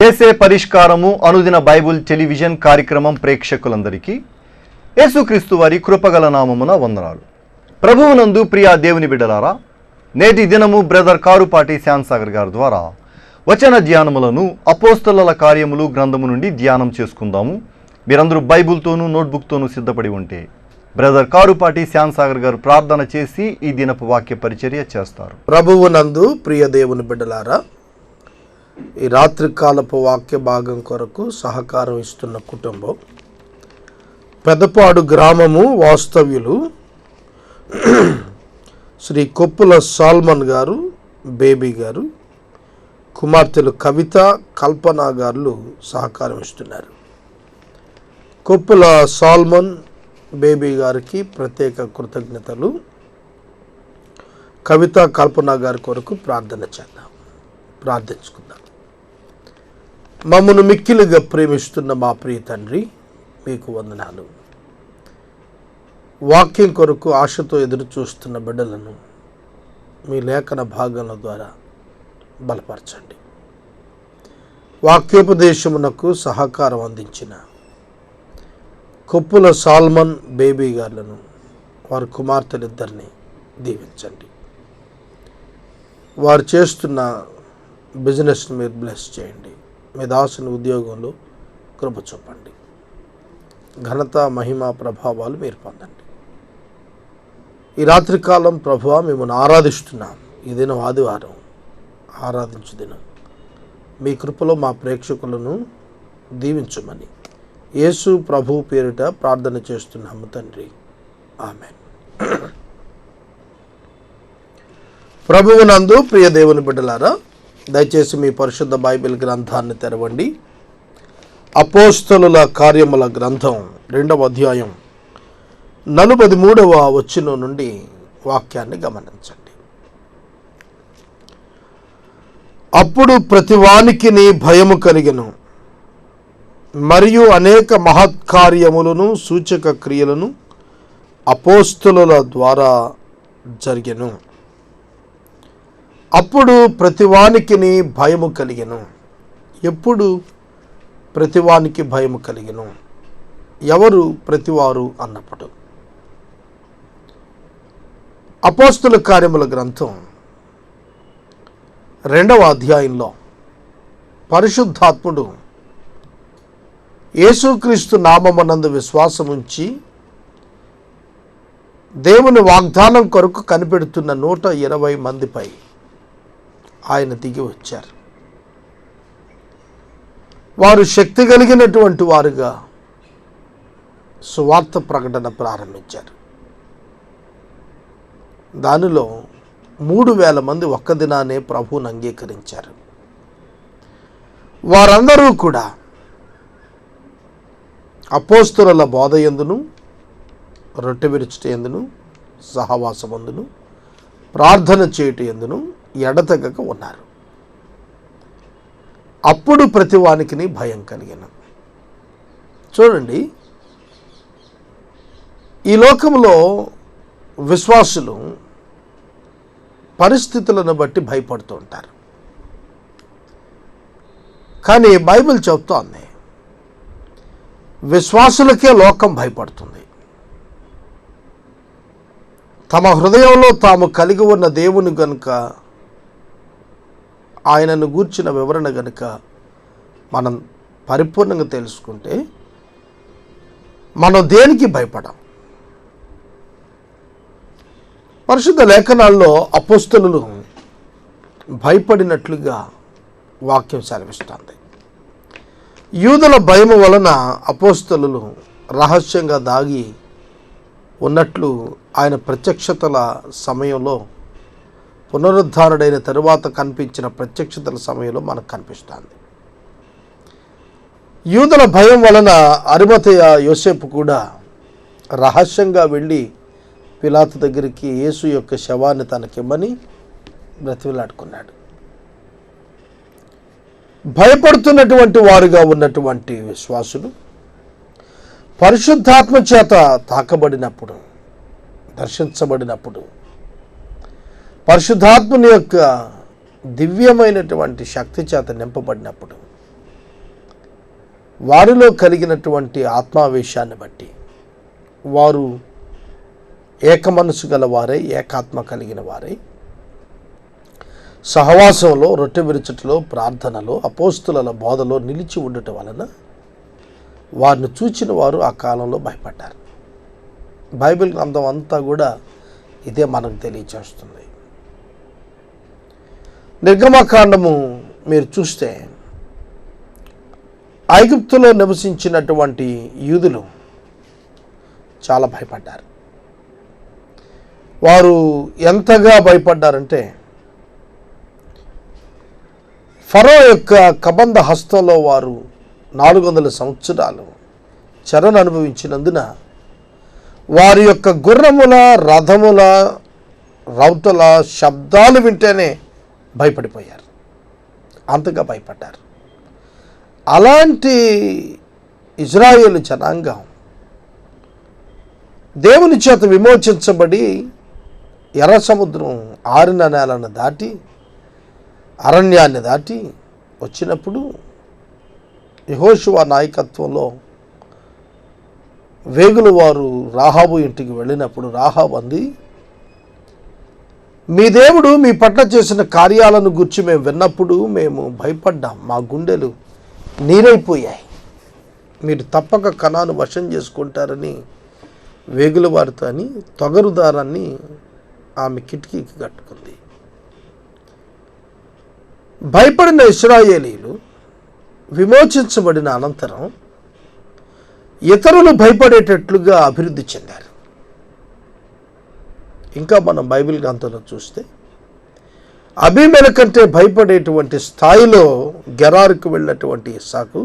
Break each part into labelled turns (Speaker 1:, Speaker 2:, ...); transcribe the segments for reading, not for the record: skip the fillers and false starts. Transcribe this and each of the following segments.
Speaker 1: చేసే పరిష్కారము అనుదిన Bible television కార్యక్రమం ప్రేక్షకులందరికీ యేసుక్రీస్తు వారి కృపగల నామమున వందనాలు. ప్రభువునందు ప్రియా దేవుని బిడ్డలారా, నేటి దినము బ్రదర్ కారుపాటి శ్యామ్సాగర్ గారి ద్వారా వచన ధ్యానములను అపోస్తలుల కార్యములు గ్రంథము నుండి ధ్యానం చేసుకుందాము. మీరందరూ బైబుల్తోనూ నోట్బుక్తోనూ సిద్ధపడి ఉంటే బ్రదర్ కారుపాటి శ్యామ్సాగర్ గారు ప్రార్థన చేసి ఈ దినపు వాక్య పరిచర్య చేస్తారు.
Speaker 2: ప్రభువునందు ప్రియ దేవుని బిడ్డలారా, ఈ రాత్రికాలపు వాక్య భాగం కొరకు సహకారం ఇస్తున్న కుటుంబం పెదపాడు గ్రామము వాస్తవ్యులు శ్రీ కొప్పుల సాల్మన్ గారు, బేబీ గారు, కుమార్తెలు కవిత, కల్పన గారు సహకారం ఇస్తున్నారు. కొప్పుల సాల్మన్, బేబీ గారికి ప్రత్యేక కృతజ్ఞతలు. కవిత, కల్పన గారి కొరకు ప్రార్థించుకుందాం. మమ్మను మిక్కిలిగా ప్రేమిస్తున్న మా ప్రియ తండ్రి, మీకు వందనాలు. వాక్యం కొరకు ఆశతో ఎదురు చూస్తున్న బిడ్డలను మీ లేఖన భాగాల ద్వారా బలపరచండి. వాక్యోపదేశమునకు సహకారం అందించిన కొప్పుల సాల్మన్, బేబీ గారులను, వారి కుమార్తెలిద్దరిని దీవించండి. వారు చేస్తున్న బిజినెస్ని మీరు బ్లెస్ చేయండి. మీ దాసుని ఉద్యోగంలో కృప చూపండి. ఘనత, మహిమ, ప్రభావాలు మీరు పొందండి. ఈ రాత్రికాలం ప్రభువా మిమ్మల్ని ఆరాధిస్తున్నాం. ఈ దినం ఆదివారం, ఆరాధించు దినం. మీ కృపలో మా ప్రేక్షకులను దీవించమని యేసు ప్రభు పేరిట ప్రార్థన చేస్తున్నాము తండ్రి, ఆమేన్. ప్రభువునందు ప్రియ దేవుని బిడ్డలారా, దయచేసి మీ పరిశుద్ధ బైబిల్ గ్రంథాన్ని తెరవండి. అపోస్తలుల కార్యముల గ్రంథం 2వ అధ్యాయం 43వ వచనం నుండి వాక్యాన్ని గమనించండి. అప్పుడు ప్రతివానికిని భయము కలిగెను, మరియు అనేక మహత్కార్యములను సూచక క్రియలను అపోస్తలుల ద్వారా జరిగెను. అప్పుడు ప్రతివానికిని భయము కలిగెను. ఎప్పుడు ప్రతివానికి భయము కలిగెను? ఎవరు ప్రతివారు అన్నప్పుడు? అపోస్తల కార్యముల గ్రంథం 2వ అధ్యాయంలో పరిశుద్ధాత్ముడు యేసుక్రీస్తు నామమునందు విశ్వాసముంచి దేవుని వాగ్దానం కొరకు కనిపెడుతున్న 120 మందిపై ఆయన దిగి వచ్చారు. వారు శక్తి కలిగినటువంటి వారుగా సువార్త ప్రకటన ప్రారంభించారు. దానిలో 3000 మంది ఒక్క దినానే ప్రభువును అంగీకరించారు. వారందరూ కూడా అపోస్తలుల బోధ యందును, రొట్టె విరుచుట యందును, సహవాసమందును, ప్రార్థన చేయుట యందును ఎడతెగక ఉన్నారు. అప్పుడు ప్రతివానికి భయం కలిగిన. చూడండి, ఈ లోకంలో విశ్వాసులు పరిస్థితులను బట్టి భయపడుతూ ఉంటారు. కానీ బైబిల్ చెప్తోంది, విశ్వాసులకే లోకం భయపడుతుంది. తమ హృదయంలో తాము కలిగి ఉన్న దేవుని గనుక, ఆయనను గూర్చిన వివరణ గనుక మనం పరిపూర్ణంగా తెలుసుకుంటే మనం దేనికి భయపడం. పరిశుద్ధ లేఖనాల్లో అపోస్తలులు భయపడినట్లుగా వాక్యం సెలవిస్తుంది. యూదుల భయము వలన అపోస్తలులు రహస్యంగా దాగి ఉన్నట్లు ఆయన ప్రత్యక్షతల సమయంలో, పునరుద్ధారుడైన తరువాత కనిపించిన ప్రత్యక్షతల సమయంలో మనకు కనిపిస్తుంది. యూదుల భయం వలన అరిమతయ యోసేపు కూడా రహస్యంగా వెళ్ళి పిలాతు దగ్గరికి యేసు యొక్క శవాన్ని తనకిమ్మని బ్రతిమలాడుకున్నాడు. భయపడుతున్నటువంటి వారుగా ఉన్నటువంటి విశ్వాసులు పరిశుద్ధాత్మ చేత తాకబడినప్పుడు, దర్శించబడినప్పుడు, పరిశుద్ధాత్మని యొక్క దివ్యమైనటువంటి శక్తి చేత నింపబడినప్పుడు వారిలో కలిగినటువంటి ఆత్మావేశాన్ని బట్టి వారు ఏక మనసు గల వారై, ఏకాత్మ కలిగిన వారై సహవాసంలో, రొట్టె విరుచుటలో, ప్రార్థనలో, అపోస్తుల బోధలో నిలిచి ఉండటం వలన వారిని చూచిన వారు ఆ కాలంలో భయపడ్డారు. బైబిల్ గ్రంథం అంతా కూడా ఇదే మనకు తెలియచేస్తుంది. నిర్గమకాండము మీరు చూస్తే ఐగుప్తులో నివసించినటువంటి యూదులు చాలా భయపడ్డారు. వారు ఎంతగా భయపడ్డారంటే ఫరో యొక్క కబంధ హస్తంలో వారు 400 సంవత్సరాలు చెరను అనుభవించినందున వారి యొక్క గుర్రముల, రథముల, రౌతుల శబ్దాలు వింటేనే భయపడిపోయారు. అంతగా భయపడ్డారు. అలాంటి ఇజ్రాయేలు జనాంగం దేవుని చేత విమోచించబడి ఎర్ర సముద్రం, ఆరిన నేలను దాటి, అరణ్యాన్ని దాటి వచ్చినప్పుడు యెహోషువ నాయకత్వంలో వేగులు వారు రాహాబు ఇంటికి వెళ్ళినప్పుడు రాహాబు అంది, మీ దేవుడు మీ పట్ల చేసిన కార్యాలను గురించి మేము విన్నప్పుడు మేము భయపడ్డాం, మా గుండెలు నీరైపోయాయి. మీరు తప్పక కనాను వశం చేసుకుంటారని వేగుల వారితో అని తొగరుదారాన్ని ఆమె కిటికీకి కట్టుకుంది. భయపడిన ఇశ్రాయేలీలు విమోచించబడిన అనంతరం ఇతరులు భయపడేటట్లుగా అభివృద్ధి చెందారు. ఇంకా మనం బైబిల్ గ్రంథంలో చూస్తే అబీమెలెకు కంటే భయపడేటువంటి స్థాయిలో గెరారుకు వెళ్ళినటువంటి ఇస్సాకు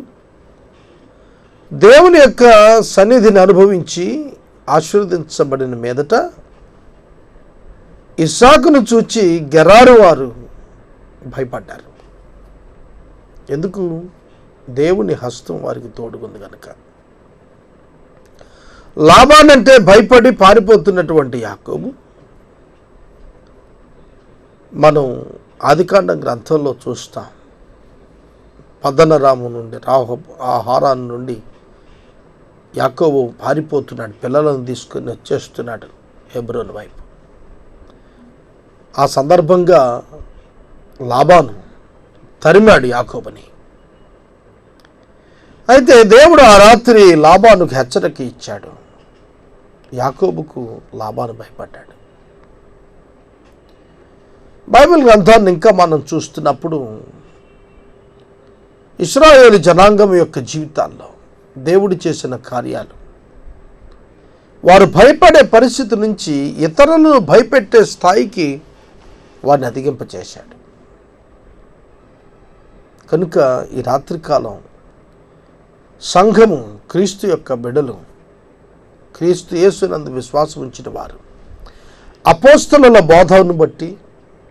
Speaker 2: దేవుని యొక్క సన్నిధిని అనుభవించి ఆశీర్వదించబడిన మీదట ఇస్సాకును చూచి గెరారు వారు భయపడ్డారు. ఎందుకు? దేవుని హస్తం వారికి తోడుకుంది కనుక. లాబానంటే భయపడి పారిపోతున్నటువంటి యాకోబు మనం ఆదికాండం గ్రంథంలో చూస్తాం. పద్దనరాము నుండి, హారాను నుండి యాకోబు పారిపోతున్నాడు, పిల్లలను తీసుకుని వచ్చేస్తున్నాడు హెబ్రోను వైపు. ఆ సందర్భంగా లాబాను తరిమాడు యాకోబుని. అయితే దేవుడు ఆ రాత్రి లాబానుకు హెచ్చరిక ఇచ్చాడు. యాకోబుకు లాబాను భయపడ్డాడు. బైబిల్ గ్రంథాన్ని ఇంకా మనం చూస్తున్నప్పుడు ఇశ్రాయేలు జనాంగం యొక్క జీవితాల్లో దేవుడు చేసిన కార్యాలు, వారు భయపడే పరిస్థితి నుంచి ఇతరులను భయపెట్టే స్థాయికి వారిని అధిగింపచేశాడు. కనుక ఈ రాత్రికాలం సంఘము, క్రీస్తు యొక్క బిడ్డలు, క్రీస్తు యేసునందు విశ్వాసం ఉంచిన వారు అపోస్తలుల బోధను బట్టి,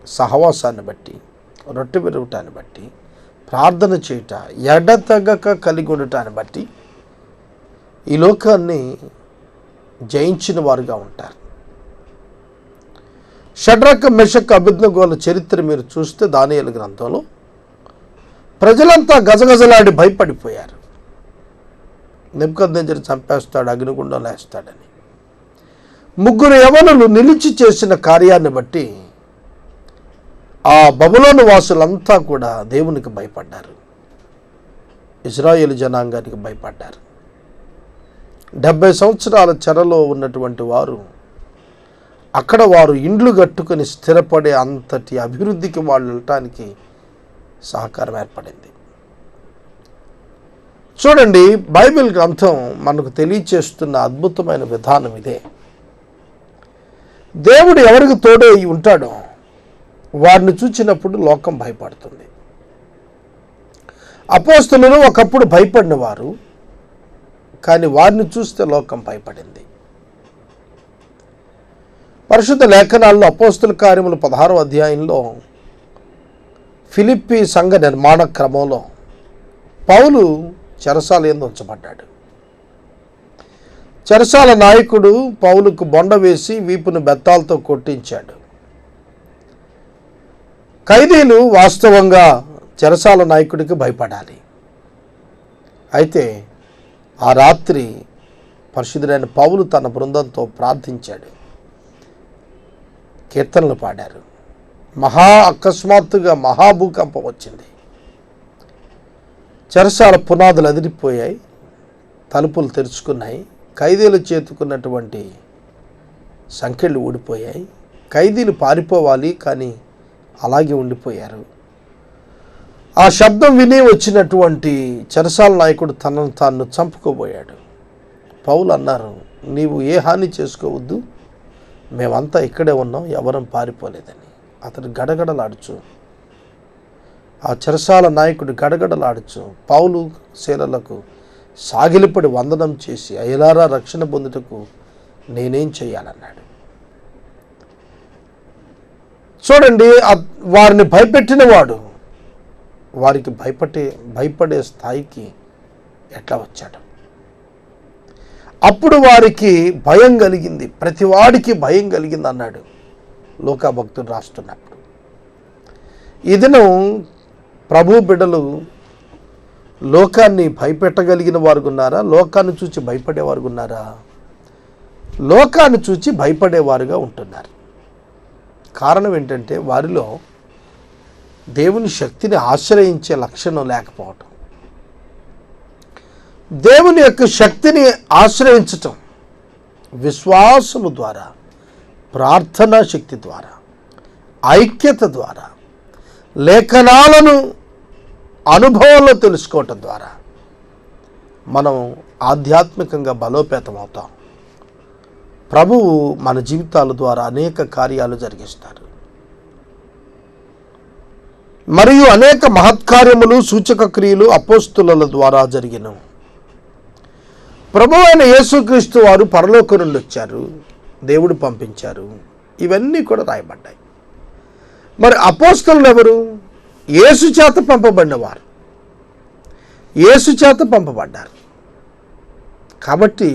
Speaker 2: సహవాసాన్ని బట్టి, రొట్టె విరవటాన్ని బట్టి, ప్రార్థన చేయుట, ఎడతెగక కలిగి ఉండటాన్ని బట్టి ఈ లోకాన్ని జయించిన వారుగా ఉంటారు. షడ్రక్, మెషక్, అబేద్నెగోల చరిత్ర మీరు చూస్తే దానియేలు గ్రంథంలో ప్రజలంతా గజగజలాడి భయపడిపోయారు. నెబుకద్నెజరు చంపేస్తాడు, అగ్నిగుండంలో వేస్తాడని. 3 యవనులు నిలిచి చేసిన కార్యాన్ని బట్టి ఆ బబులోను వాసులంతా కూడా దేవునికి భయపడ్డారు, ఇశ్రాయేలు జనాంగానికి భయపడ్డారు. 70 సంవత్సరాల చెరలో ఉన్నటువంటి వారు అక్కడ వారు ఇండ్లు కట్టుకొని స్థిరపడే అంతటి అభివృద్ధికి వాళ్ళు వెళ్ళటానికి సహకారం ఏర్పడింది. చూడండి, బైబిల్ గ్రంథం మనకు తెలియచేస్తున్న అద్భుతమైన విధానం ఇదే. దేవుడు ఎవరికి తోడై ఉంటాడో వారిని చూచినప్పుడు లోకం భయపడుతుంది. అపోస్తలులు ఒకప్పుడు భయపడిన వారు, కానీ వారిని చూస్తే లోకం భయపడింది. పరిశుద్ధ లేఖనాల్లో అపోస్తల కార్యములు 16వ అధ్యాయంలో ఫిలిప్పీ సంఘ నిర్మాణ క్రమంలో పౌలు చెరసాల యందు ఉంచబడ్డాడు. చెరసాల నాయకుడు పౌలుకు బొండ వేసి వీపును బెత్తాలతో కొట్టించాడు. ఖైదీలు వాస్తవంగా చెరసాల నాయకుడికి భయపడాలి. అయితే ఆ రాత్రి పరిశుద్ధుడైన పౌలు తన బృందంతో ప్రార్థించాడు, కీర్తనలు పాడారు. అకస్మాత్తుగా మహాభూకంపం వచ్చింది. చెరసాల పునాదులు అదిరిపోయాయి, తలుపులు తెరుచుకున్నాయి, ఖైదీలు చేతుకున్నటువంటి సంకెళ్ళు ఊడిపోయాయి. ఖైదీలు పారిపోవాలి, కానీ అలాగే ఉండిపోయారు. ఆ శబ్దం విని వచ్చినటువంటి చెరసాల నాయకుడు తనను తాను చంపుకోబోయాడు. పౌలు అన్నారు, నీవు ఏ హాని చేసుకోవద్దు, మేమంతా ఇక్కడే ఉన్నాం, ఎవరం పారిపోలేదని. అతడు గడగడలాడుచు, ఆ చెరసాల నాయకుడు గడగడలాడుచు పౌలు శీలలకు సాగిలిపడి వందనం చేసి, అయలారా రక్షణ పొందుటకు నేనేం చేయాలన్నాడు. చూడండి, వారిని భయపెట్టిన వాడు వారికి భయపడే స్థాయికి ఎట్లా వచ్చాడు. అప్పుడు వారికి భయం కలిగింది, ప్రతివాడికి భయం కలిగింది అన్నాడు లూకా భక్తుడు రాస్తున్నప్పుడు. ఈ దినం ప్రభు బిడ్డలు లోకాన్ని భయపెట్టగలిగిన వారు ఉన్నారా? లోకాన్ని చూచి భయపడేవారు ఉన్నారా? లోకాన్ని చూచి భయపడేవారుగా ఉంటున్నారు. కారణం ఏంటంటే వారిలో దేవుని శక్తిని ఆశ్రయించే లక్షణం లేకపోవటం. దేవుని యొక్క శక్తిని ఆశ్రయించటం విశ్వాసము ద్వారా, ప్రార్థనా శక్తి ద్వారా, ఐక్యత ద్వారా, లేఖనాలను అనుభవంలో తెలుసుకోవటం ద్వారా మనం ఆధ్యాత్మికంగా బలోపేతం అవుతాం. ప్రభువు మన జీవితాల ద్వారా అనేక కార్యాలు జరిగిస్తారు. మరియు అనేక మహత్కార్యములు, సూచక క్రియలు అపోస్తుల ద్వారా జరిగిన. ప్రభువు అయిన యేసుక్రీస్తు వారు పరలోకం నుండి వచ్చారు, దేవుడు పంపించారు. ఇవన్నీ కూడా రాయబడ్డాయి. మరి అపోస్తలులు ఎవరు? యేసు చేత పంపబడినవారు, యేసు చేత పంపబడ్డారు. కాబట్టి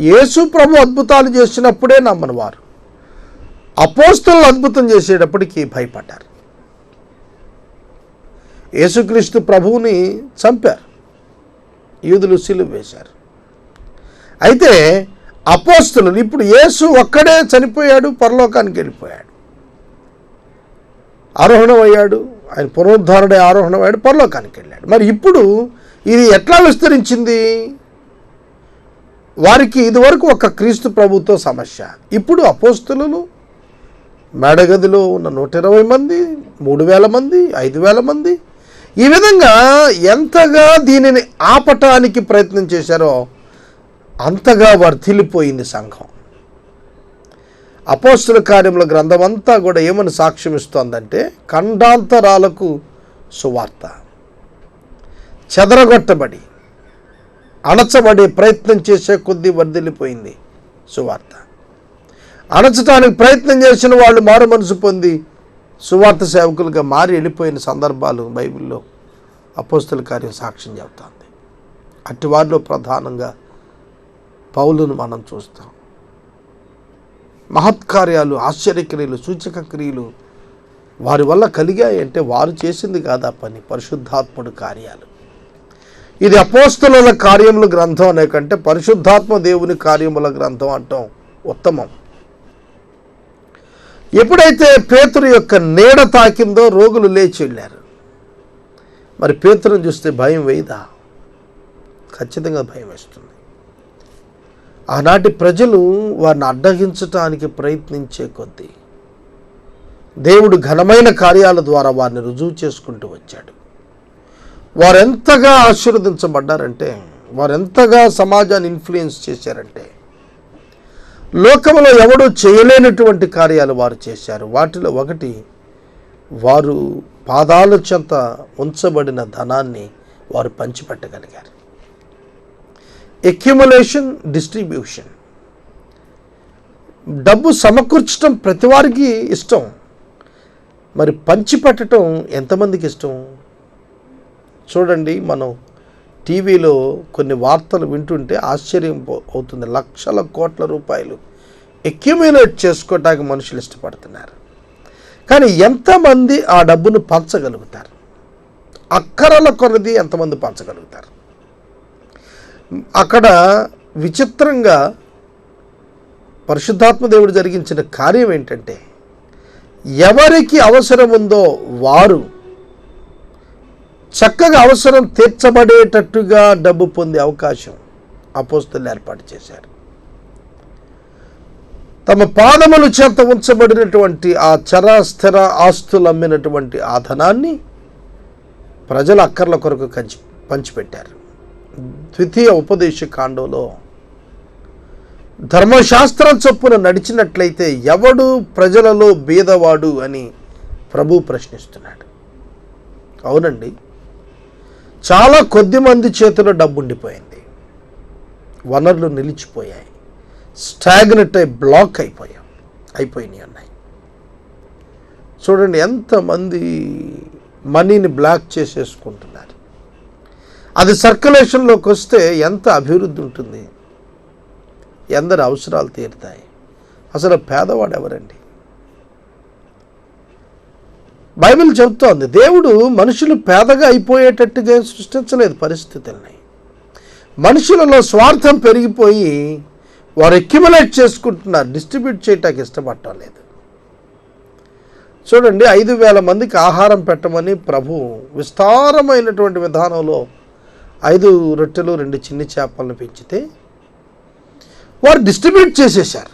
Speaker 2: యేసు ప్రభు అద్భుతాలు చేసినప్పుడే నమ్మని వారు అపోస్తలులు అద్భుతం చేసేటప్పటికీ భయపడ్డారు. యేసుక్రీస్తు ప్రభువుని చంపారు, యూదులు సిలువ వేశారు. అయితే అపోస్తలులు, ఇప్పుడు యేసు ఒక్కడే చనిపోయాడు, పరలోకానికి వెళ్ళిపోయాడు, ఆరోహణం అయ్యాడు, ఆయన పునరుద్ధారుడే ఆరోహణం అయ్యాడు, పరలోకానికి వెళ్ళాడు. మరి ఇప్పుడు ఇది ఎట్లా విస్తరించింది? వారికి ఇదివరకు ఒక క్రీస్తు ప్రభుతో సమస్య. ఇప్పుడు అపోస్తలులు మేడగదిలో ఉన్న 120 మంది, 3000 మంది, 5000 మంది, ఈ విధంగా ఎంతగా దీనిని ఆపటానికి ప్రయత్నం చేశారో అంతగా వర్ధిల్లిపోయింది సంఘం. అపోస్తల కార్యముల గ్రంథం అంతా కూడా ఏమని సాక్ష్యం ఇస్తోందంటే, ఖండాంతరాలకు సువార్త, చెదరగొట్టబడి అణచబడే ప్రయత్నం చేసే కొద్దీ వర్ధిల్లిపోయింది సువార్త. అణచటానికి ప్రయత్నం చేసిన వాళ్ళు మారు మనసు పొంది సువార్త సేవకులుగా మారి వెళ్ళిపోయిన సందర్భాలు బైబిల్లో అపోస్తల కార్యం సాక్ష్యం చెబుతోంది. అట్టి వారిలో ప్రధానంగా పౌలును మనం చూస్తాం. మహత్కార్యాలు, ఆశ్చర్యక్రియలు, సూచక క్రియలు వారి వల్ల కలిగాయి అంటే వారు చేసింది కాదా పని, పరిశుద్ధాత్ముడు కార్యాలు. ఇది అపోస్తలుల కార్యముల గ్రంథం అనే కంటే పరిశుద్ధాత్మ దేవుని కార్యముల గ్రంథం అంటాం ఉత్తమం. ఎప్పుడైతే పేతురు యొక్క నీడ తాకిందో రోగులు లేచి వెళ్ళారు. మరి పేతురుని చూస్తే భయం వేయదా? ఖచ్చితంగా భయం వేస్తుంది. ఆనాటి ప్రజలు వారిని అడ్డగించటానికి ప్రయత్నించే కొద్దీ దేవుడు ఘనమైన కార్యాల ద్వారా వారిని రుజువు చేసుకుంటూ వచ్చాడు. వారెంతగా ఆశీర్వదించబడ్డారంటే, వారెంతగా సమాజాన్ని ఇన్ఫ్లుయెన్స్ చేశారంటే, లోకంలో ఎవడూ చేయలేనటువంటి కార్యాలు వారు చేశారు. వాటిలో ఒకటి, వారు పాదాల చెంత ఉంచబడిన ధనాన్ని వారు పంచిపెట్టగలిగారు. Accumulation, distribution. డబ్బు సమకూర్చడం ప్రతి వారికి ఇష్టం, మరి పంచిపెట్టడం ఎంతమందికి ఇష్టం? చూడండి, మనం టీవీలో కొన్ని వార్తలు వింటుంటే ఆశ్చర్యం అవుతుంది. లక్షల కోట్ల రూపాయలు అక్యుములేట్ చేసుకోవటానికి మనుషులు ఇష్టపడుతున్నారు. కానీ ఎంతమంది ఆ డబ్బును పంచగలుగుతారు? అక్కరల కొలది ఎంతమంది పంచగలుగుతారు? అక్కడ విచిత్రంగా పరిశుద్ధాత్మ దేవుడు జరిగించిన కార్యం ఏంటంటే, ఎవరికి అవసరం ఉందో వారు చక్కగా అవసరం తీర్చబడేటట్టుగా డబ్బు పొందే అవకాశం అపోస్తలులు ఏర్పాటు చేశారు. తమ పాదముల చేత ఉంచబడినటువంటి ఆ చరాస్థిర ఆస్తులు అమ్మినటువంటి ఆ ధనాన్ని ప్రజల అక్కర్ల కొరకు పంచిపెట్టారు. ద్వితీయ ఉపదేశ కాండంలో ధర్మశాస్త్రం చొప్పున నడిచినట్లయితే ఎవడు ప్రజలలో బీదవాడు అని ప్రభు ప్రశ్నిస్తున్నాడు. అవునండి, చాలా కొద్ది మంది చేతిలో డబ్బు ఉండిపోయింది, వనరులు నిలిచిపోయాయి, స్టాగ్నెట్ అయి బ్లాక్ అయిపోయినాయి ఉన్నాయి. చూడండి ఎంతమంది మనీని బ్లాక్ చేసేసుకుంటున్నారు. అది సర్క్యులేషన్లోకి వస్తే ఎంత అభివృద్ధి ఉంటుంది, ఎందరి అవసరాలు తీరుతాయి. అసలు పేదవాడు ఎవరండి? బైబిల్ చెప్తోంది, దేవుడు మనుషులు పేదగా అయిపోయేటట్టుగా సృష్టించలేదు పరిస్థితుల్ని. మనుషులలో స్వార్థం పెరిగిపోయి వారు అక్యుములేట్ చేసుకుంటున్నారు, డిస్ట్రిబ్యూట్ చేయటానికి ఇష్టపడటం లేదు. చూడండి, 5,000 మందికి ఆహారం పెట్టమని ప్రభు విస్తారమైనటువంటి విధానంలో 5 రొట్టెలు 2 చిన్ని చేపలను పెంచితే వారు డిస్ట్రిబ్యూట్ చేసేశారు.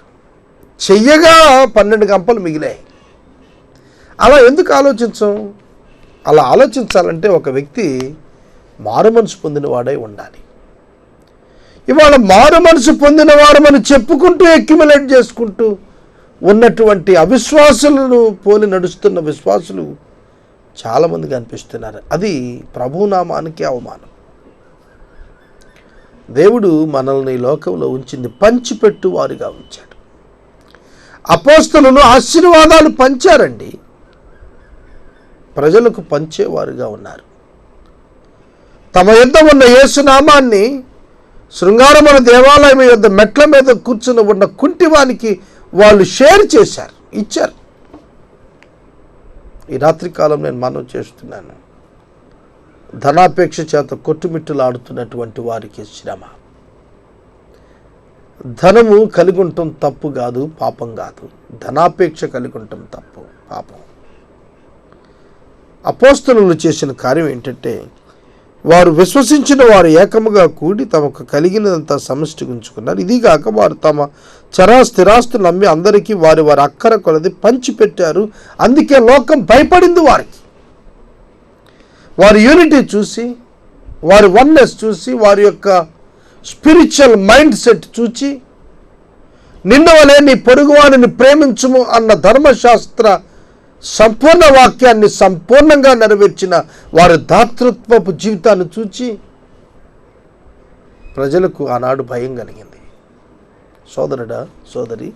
Speaker 2: చెయ్యగా 12 గంపలు మిగిలాయి. అలా ఎందుకు ఆలోచించం? అలా ఆలోచించాలంటే ఒక వ్యక్తి మారు మనసు పొందిన వాడై ఉండాలి. ఇవాళ మారు మనసు పొందిన వారు మనం చెప్పుకుంటూ అక్యుములేట్ చేసుకుంటూ ఉన్నటువంటి అవిశ్వాసులను పోలి నడుస్తున్న విశ్వాసులు చాలామంది కనిపిస్తున్నారు. అది ప్రభునామానికి అవమానం. దేవుడు మనల్ని ఈ లోకంలో ఉంచింది పంచిపెట్టు వారిగా ఉంచాడు. అపోస్తలులు ఆశీర్వాదాలు పంచారండి, ప్రజలకు పంచేవారుగా ఉన్నారు. తమ యొద్ద ఉన్న యేసునామాన్ని శృంగారముల దేవాలయం యొద్ద మెట్ల మీద కూర్చుని ఉన్న కుంటివానికి వాళ్ళు షేర్ చేశారు, ఇచ్చారు. ఈ రాత్రికాలం నేను మనవి చేస్తున్నాను, ధనాపేక్ష చేత కొట్టుమిట్టులాడుతున్నటువంటి వారికి శ్రమ. ధనము కలిగి ఉండటం తప్పు కాదు, పాపం కాదు. ధనాపేక్ష కలిగి ఉండటం తప్పు, పాపం. అపోస్తలులు చేసిన కార్యం ఏంటంటే, వారు విశ్వసించిన వారు ఏకముగా కూడి తమకు కలిగినదంతా సమష్టి ఉంచుకున్నారు. ఇదిగాక వారు తమ స్థిరాస్తులు అమ్మి అందరికీ వారి అక్కర కొలది పంచిపెట్టారు. అందుకే లోకం భయపడింది వారికి. వారి యూనిటీ చూసి, వారి వన్నెస్ చూసి, వారి యొక్క స్పిరిచువల్ మైండ్ సెట్ చూచి, నిన్ను వలె నీ పొరుగువారిని ప్రేమించుము అన్న ధర్మశాస్త్ర సంపూర్ణ వాక్యాన్ని సంపూర్ణంగా నెరవేర్చిన వారి దాతృత్వపు జీవితాన్ని చూచి ప్రజలకు ఆనాడు భయం కలిగింది. సోదరుడా, సోదరి,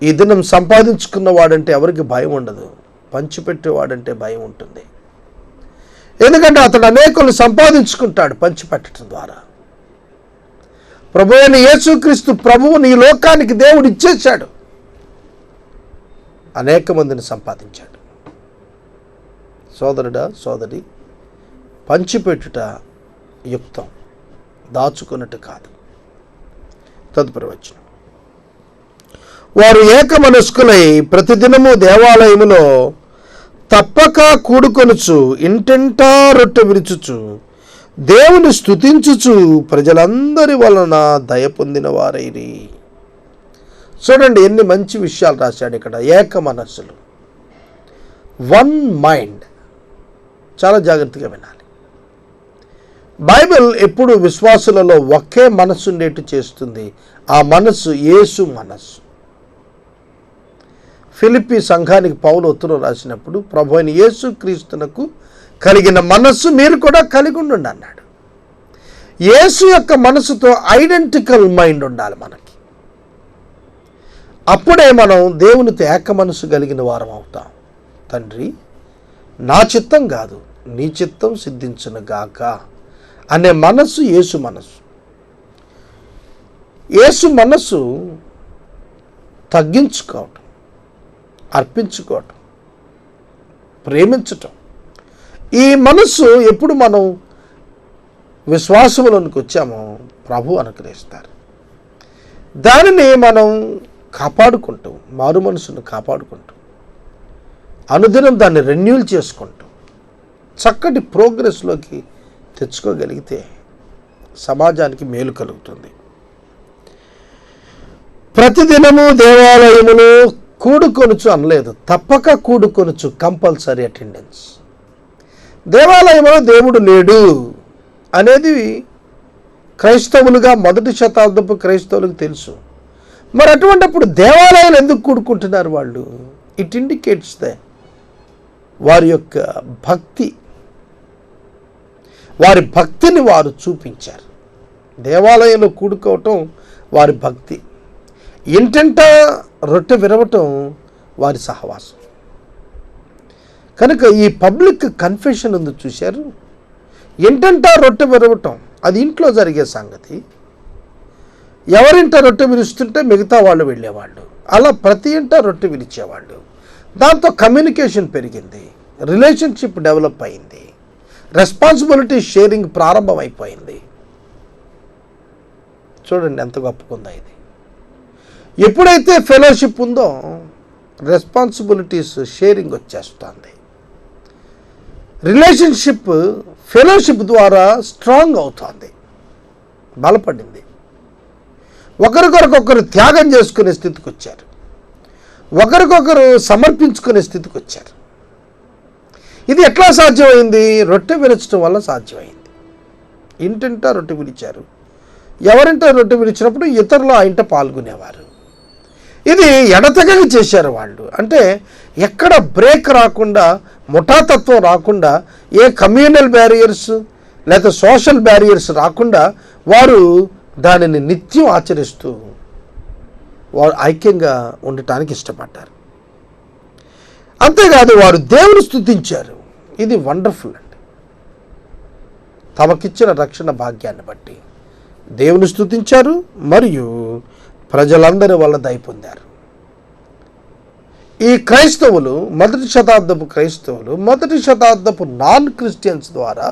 Speaker 2: ఈ దినం సంపాదించుకున్నవాడంటే ఎవరికి భయం ఉండదు, పంచిపెట్టేవాడంటే భయం ఉంటుంది. ఎందుకంటే అతడు అనేకులు సంపాదించుకుంటాడు పంచిపెట్టడం ద్వారా. ప్రభు అయిన యేసుక్రీస్తు ప్రభువుని ఈ లోకానికి దేవుడు ఇచ్చేశాడు, అనేక మందిని సంపాదించాడు. సోదరుడా, సోదరి, పంచిపెట్టుట యుక్తం, దాచుకున్నట్టు కాదు. తదుపరి వచనం, వారు ఏక మనస్కులై ప్రతిదినము దేవాలయములో తప్పక కూడుకొనుచు ఇంటింటా రొట్టె విరుచుచు దేవుని స్తుతించుచు ప్రజలందరి వలన దయ పొందిన వారైరి. చూడండి ఎన్ని మంచి విషయాలు రాశాడు ఇక్కడ. ఏక మనస్సులు, 1 మైండ్. చాలా జాగ్రత్తగా వినాలి. బైబిల్ ఎప్పుడు విశ్వాసులలో ఒకే మనస్సు ఉండేట్టు చేస్తుంది. ఆ మనస్సు యేసు మనస్సు. ఫిలిప్పీ సంఘానికి పౌలు ఉత్తరం రాసినప్పుడు ప్రభు అయిన యేసు క్రీస్తునకు కలిగిన మనస్సు మీరు కూడా కలిగి ఉండండి అన్నాడు. యేసు యొక్క మనస్సుతో ఐడెంటికల్ మైండ్ ఉండాలి మనకి. అప్పుడే మనం దేవునితో ఏక మనసు కలిగిన వారం అవుతాం. తండ్రి, నా చిత్తం కాదు నీ చిత్తం సిద్ధించును గాక అనే మనస్సు యేసు మనస్సు. యేసు మనస్సు తగ్గించుకోవటం, అర్పించుకోవటం, ప్రేమించటం. ఈ మనస్సు ఎప్పుడు మనం విశ్వాసంలోనికి వచ్చామో ప్రభు అనుగ్రహిస్తారు. దానిని మనం కాపాడుకుంటూ, మారు మనసును కాపాడుకుంటూ, అనుదినం దాన్ని రెన్యూల్ చేసుకుంటూ చక్కటి ప్రోగ్రెస్లోకి తెచ్చుకోగలిగితే సమాజానికి మేలు కలుగుతుంది. ప్రతిదినము దేవాలయములో కూడుకొనుచు అనలేదు, తప్పక కూడుకొనుచు, కంపల్సరీ అటెండెన్స్. దేవాలయంలో దేవుడు లేడు అనేది క్రైస్తవులుగా మొదటి శతాబ్దపు క్రైస్తవులకు తెలుసు. మరి అటువంటిప్పుడు దేవాలయాలు ఎందుకు కూడుకుంటున్నారు వాళ్ళు? ఇట్ ఇండికేట్స్ వారి యొక్క భక్తి, వారి భక్తిని వారు చూపించారు. దేవాలయంలో కూడుకోవటం వారి భక్తి, ఇంటంటా రొట్టె విరవటం వారి సహవాసం. కనుక ఈ పబ్లిక్ కన్ఫెషన్ ఉంది చూశారు, ఇంటంటా రొట్టె విరవటం అది ఇంట్లో జరిగే సంగతి. ఎవరింట రొట్టె విరుస్తుంటే మిగతా వాళ్ళు వెళ్ళేవాళ్ళు, అలా ప్రతి ఇంట రొట్టె విరిచేవాళ్ళు. దాంతో కమ్యూనికేషన్ పెరిగింది, రిలేషన్షిప్ డెవలప్ అయింది, రెస్పాన్సిబిలిటీ షేరింగ్ ప్రారంభమైపోయింది. చూడండి ఎంత గొప్పకుందో ఇది. ఎప్పుడైతే ఫెలోషిప్ ఉందో రెస్పాన్సిబిలిటీస్ షేరింగ్ వచ్చేస్తుంది. రిలేషన్షిప్ ఫెలోషిప్ ద్వారా స్ట్రాంగ్ అవుతుంది, బలపడింది. ఒకరికొరకొకరు త్యాగం చేసుకునే స్థితికి వచ్చారు, ఒకరికొకరు సమర్పించుకునే స్థితికి వచ్చారు. ఇది ఎట్లా సాధ్యమైంది? రొట్టె విరచడం వల్ల సాధ్యమైంది. ఇంటింటా రొట్టె విరిచారు, ఎవరింట రొట్టె విరిచినప్పుడు ఇతరులు ఆ ఇంట పాల్గొనేవారు. ఇది ఎడతెగక చేశారు వాళ్ళు. అంటే ఎక్కడ బ్రేక్ రాకుండా, ముఠాతత్వం రాకుండా, ఏ కమ్యూనల్ బ్యారియర్స్ లేదా సోషల్ బ్యారియర్స్ రాకుండా వారు దానిని నిత్యం ఆచరిస్తూ వారు ఐక్యంగా ఉండటానికి ఇష్టపడ్డారు. అంతేకాదు వారు దేవుని స్తుతించారు. ఇది వండర్ఫుల్ అండి. తమకిచ్చిన రక్షణ భాగ్యాన్ని బట్టి దేవుని స్తుతించారు మరియు ప్రజలందరి వల్ల దయ పొందారు. ఈ క్రైస్తవులు, మొదటి శతాబ్దపు క్రైస్తవులు, మొదటి శతాబ్దపు నాన్ క్రిస్టియన్స్ ద్వారా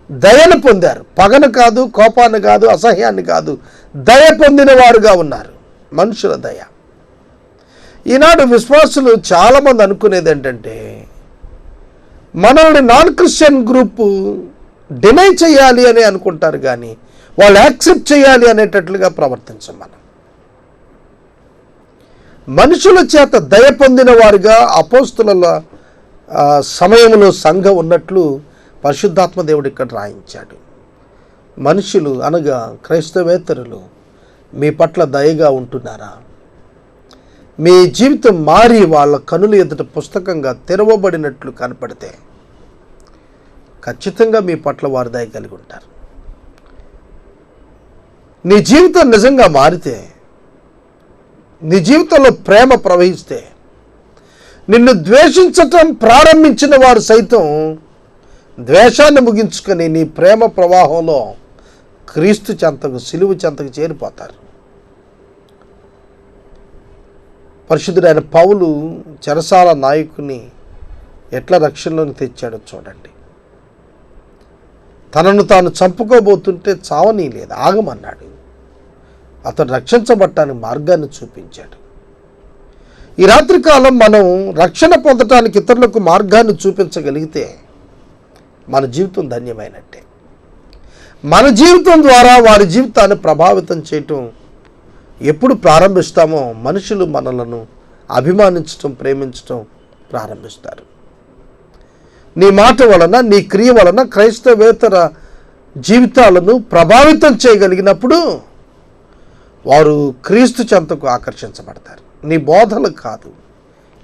Speaker 2: దయను పొందారు. పగను కాదు, కోపాన్ని కాదు, అసహ్యాన్ని కాదు, దయ పొందిన వారుగా ఉన్నారు. మనుషుల దయ. ఈనాడు విశ్వాసులు చాలామంది అనుకునేది ఏంటంటే, మనల్ని నాన్ క్రిస్టియన్ గ్రూపు డినై చేయాలి అని అనుకుంటారు, కానీ వాళ్ళు యాక్సెప్ట్ చేయాలి అనేటట్లుగా ప్రవర్తించం. మనం మనుషుల చేత దయ పొందిన వారుగా అపోస్తుల సమయంలో సంఘం ఉన్నట్లు పరిశుద్ధాత్మ దేవుడు ఇక్కడ రాయించాడు. మనుషులు అనగా క్రైస్తవేతరులు మీ పట్ల దయగా ఉంటున్నారా? మీ జీవితం మారి వాళ్ళ కనుల ఎదుట పుస్తకంగా తెరవబడినట్లు కనపడితే ఖచ్చితంగా మీ పట్ల వారు దయ కలిగి ఉంటారు. నీ జీవితం నిజంగా మారితే, నీ జీవితంలో ప్రేమ ప్రవహిస్తే, నిన్ను ద్వేషించటం ప్రారంభించిన వారు సైతం ద్వేషాన్ని ముగించుకొని నీ ప్రేమ ప్రవాహంలో క్రీస్తు చెంతకు, సిలువు చెంతకు చేరిపోతారు. పరిశుద్ధుడైన పౌలు చెరసాల నాయకుని ఎట్లా రక్షణలోకి తెచ్చాడో చూడండి. తనను తాను చంపుకోబోతుంటే చావనీయలేదు, ఆగమన్నాడు. అతను రక్షించబడటానికి మార్గాన్ని చూపించాడు. ఈ రాత్రికాలం మనం రక్షణ పొందటానికి ఇతరులకు మార్గాన్ని చూపించగలిగితే మన జీవితం ధన్యమైనట్టే. మన జీవితం ద్వారా వారి జీవితాన్ని ప్రభావితం చేయటం ఎప్పుడు ప్రారంభిస్తామో మనుషులు మనలను అభిమానించటం, ప్రేమించటం ప్రారంభిస్తారు. నీ మాట వలన, నీ క్రియ వలన క్రైస్తవేతర జీవితాలను ప్రభావితం చేయగలిగినప్పుడు వారు క్రీస్తు చెంతకు ఆకర్షించబడతారు. నీ బోధలు కాదు,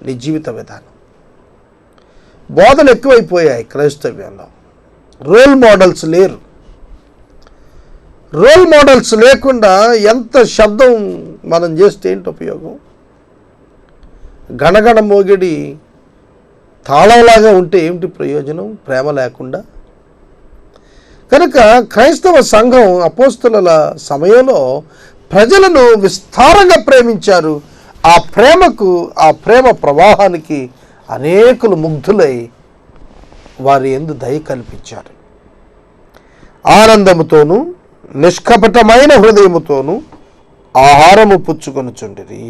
Speaker 2: నీ జీవిత విధానం. బోధలు ఎక్కువైపోయాయి క్రైస్తవ్యంలో. రోల్ మోడల్స్ లేరు. రోల్ మోడల్స్ లేకుండా ఎంత శబ్దం మనం చేస్తే ఏంటి ఉపయోగం? గణగణ మోగిడి తాళంలాగా ఉంటే ఏమిటి ప్రయోజనం ప్రేమ లేకుండా? కనుక క్రైస్తవ సంఘం అపోస్తలుల సమయంలో ప్రజలను విస్తారంగా ప్రేమించారు. ఆ ప్రేమకు, ఆ ప్రేమ ప్రవాహానికి అనేకులు ముగ్ధులై వారి యందు దయ కల్పించారు. ఆనందముతోనూ నిష్కపటమైన హృదయముతోనూ ఆహారము పుచ్చుకొనుచుండిరి.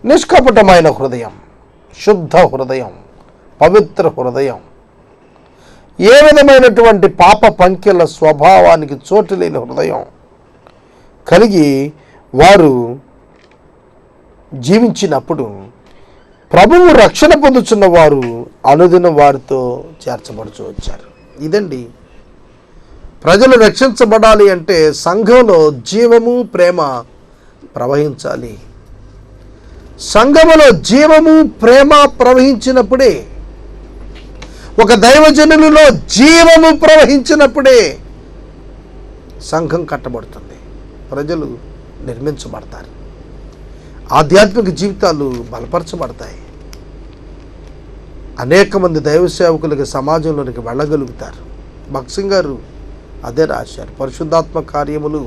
Speaker 2: నిష్కపటమైన హృదయం, శుద్ధ హృదయం, పవిత్ర హృదయం, ఏ విధమైనటువంటి పాప పంకెల స్వభావానికి చోటు లేని హృదయం కలిగి వారు జీవించినప్పుడు ప్రభువు రక్షణ పొందుతున్న వారు అనుదినం వారితో చేర్చబడుచు వచ్చారు. ఇదండి, ప్రజలు రక్షించబడాలి అంటే సంఘంలో జీవము ప్రేమ ప్రవహించాలి. సంఘములో జీవము ప్రేమ ప్రవహించినప్పుడే, ఒక దైవజనులలో జీవము ప్రవహించినప్పుడే సంఘం కట్టబడుతుంది, ప్రజలు నిర్మించబడతారు, ఆధ్యాత్మిక జీవితాలు బలపరచబడతాయి, అనేక మంది దైవ సేవకులకి సమాజంలోనికి వెళ్ళగలుగుతారు. భక్సింగ్ గారు అదే రాశారు. పరిశుద్ధాత్మ కార్యములు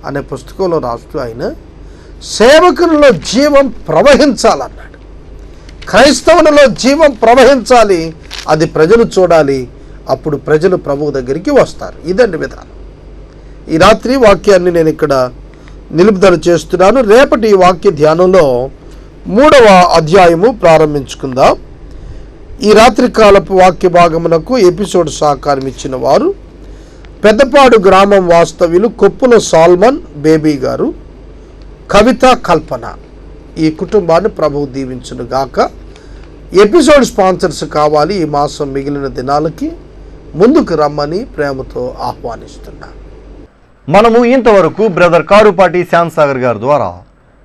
Speaker 2: అనే పుస్తకంలో రాస్తూ ఆయన సేవకులలో జీవం ప్రవహించాలన్నాడు. క్రైస్తవులలో జీవం ప్రవహించాలి, అది ప్రజలు చూడాలి, అప్పుడు ప్రజలు ప్రభువు దగ్గరికి వస్తారు. ఇదండి విధానం. ఈ రాత్రి వాక్యాన్ని నేను ఇక్కడ నిలుపుదల చేస్తున్నాను. రేపటి ఈ వాక్య ధ్యానంలో 3వ అధ్యాయము ప్రారంభించుకుందాం. ఈ రాత్రి కాలపు వాక్య భాగమునకు ఎపిసోడ్ సహకారం ఇచ్చిన వారు పెద్దపాడు గ్రామం వాస్తవ్యులు కొప్పుల సాల్మన్ బేబీ గారు, కవిత కల్పన. ఈ కుటుంబాన్ని ప్రభువు దీవించును గాక. ఎపిసోడ్ స్పాన్సర్స్ కావాలి, ఈ మాసం మిగిలిన దినాలకి ముందుకు రమ్మని ప్రేమతో ఆహ్వానిస్తున్నా.
Speaker 1: మనము ఇంతవరకు బ్రదర్ కారుపాటి శ్యాంసాగర్ గారి ద్వారా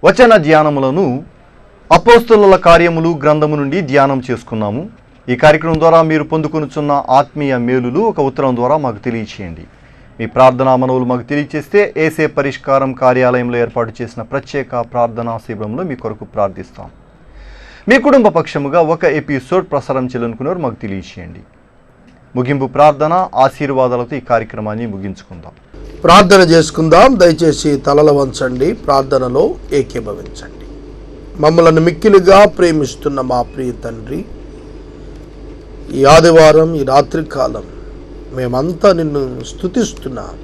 Speaker 1: వచన ధ్యానములను అపోస్తలుల కార్యములు గ్రంథము నుండి ధ్యానం చేసుకున్నాము. ఈ కార్యక్రమం ద్వారా మీరు పొందుకొనుచున్న ఆత్మీయ మేలులు ఒక ఉత్తరం ద్వారా మాకు తెలియచేయండి. మీ ప్రార్థనా మనవులు మాకు తెలియచేస్తే ఏసే పరిష్కారం కార్యాలయంలో ఏర్పాటు చేసిన ప్రత్యేక ప్రార్థనా శిబిరంలో మీ కొరకు ప్రార్థిస్తాం. మీ కుటుంబ పక్షముగా ఒక ఎపిసోడ్ ప్రసారం చేయాలనుకునేవారు మాకు తెలియచేయండి. ముగింపు ప్రార్థన ఆశీర్వాదాలతో ఈ కార్యక్రమాన్ని ముగించుకుందాం.
Speaker 2: ప్రార్థన చేసుకుందాం. దయచేసి తలల వంచండి, ప్రార్థనలో ఏకీభవించండి. మమ్మలను మిక్కిలిగా ప్రేమిస్తున్న మా ప్రియ తండ్రి, ఈ ఆదివారం ఈ రాత్రి కాలం మేమంతా నిన్ను స్తుతిస్తున్నాం,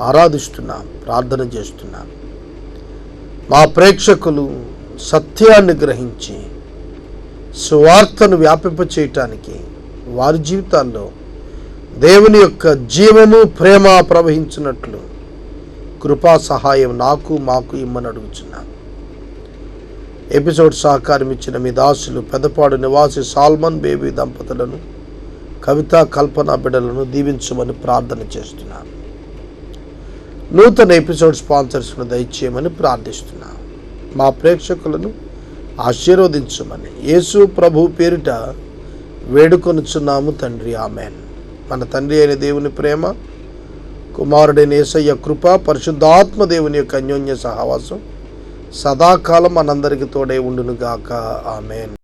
Speaker 2: ఆరాధిస్తున్నాం, ప్రార్థన చేస్తున్నాం. మా ప్రేక్షకులు సత్యాన్ని గ్రహించి సువార్తను వ్యాపింపచేయటానికి వారి జీవితాల్లో దేవుని యొక్క జీవము ప్రేమ ప్రవహించినట్లు కృపా సహాయం నాకు మాకు ఇమ్మని అడుగుచున్నాం. ఎపిసోడ్ సహకారం ఇచ్చిన మీ దాసులు పెద్దపాడు నివాసి సాల్మన్ బేబీ దంపతులను, కవిత కల్పన బిడ్డలను దీవించమని ప్రార్థన చేస్తున్నాం. నూతన ఎపిసోడ్ స్పాన్సర్స్ను దయచేయమని ప్రార్థిస్తున్నాం. మా ప్రేక్షకులను ఆశీర్వదించమని యేసు ప్రభు పేరిట వేడుకొనుచున్నాము తండ్రి, ఆమెన్. మన తండ్రి అయిన దేవుని ప్రేమ, కుమారుడైన యేసయ్య కృప, పరిశుద్ధాత్మ దేవుని యొక్క అన్యోన్య సహవాసం సదాకాలం మనందరికి తోడై ఉండునుగాక. ఆమెన్.